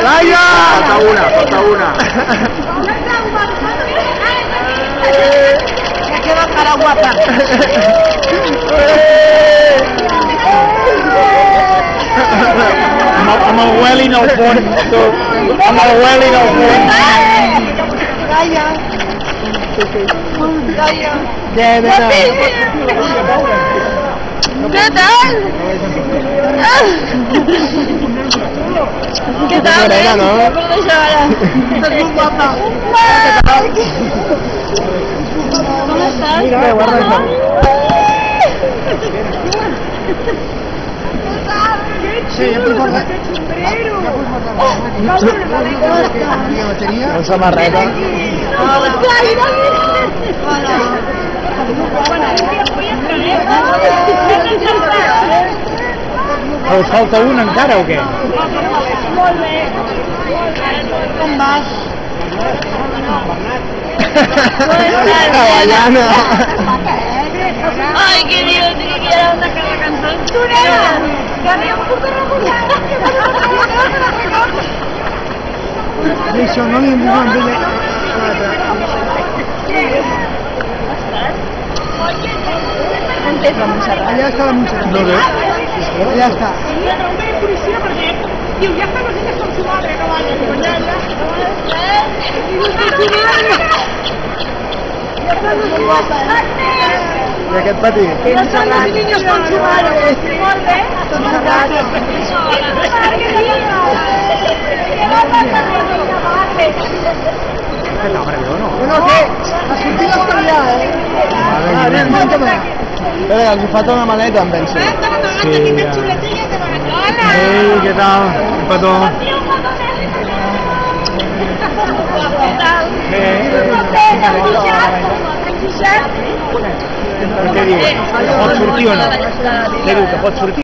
Laia! Falta una. Me quedo cara guapa. Amb el Welly no el fons. Amb el Welly no el fons. Laia. Laia. Què tal? ¿Qué tal? Morena, ¿no? Estás muy guapa. ¿Cómo estás? Mira, guarda això. Sí, ya puedes guardar. Con samarreta. Us falta un encara o què? Molt bé. Com vas? Havaiana. Ay, qué Dios, que quiera una canción. ¡Tú nena! ¡Que había un puto Això no li hem dit amb ella. On és la Montserrat? Allà està la Montserrat. No ve? Allà està. Diu, ya está, no sé qué con su madre, no vale. Digo, ya. I aquest petit? No son los niños con su madre. Molt bé. Què tal, breu, no? Bueno, què? Les sortides per allà, Anem, Espera, els falta una maleta, em penso. Sí, ja. Ei, què tal? Un petó. Què diu? Pot sortir o no? Què diu, que pot sortir?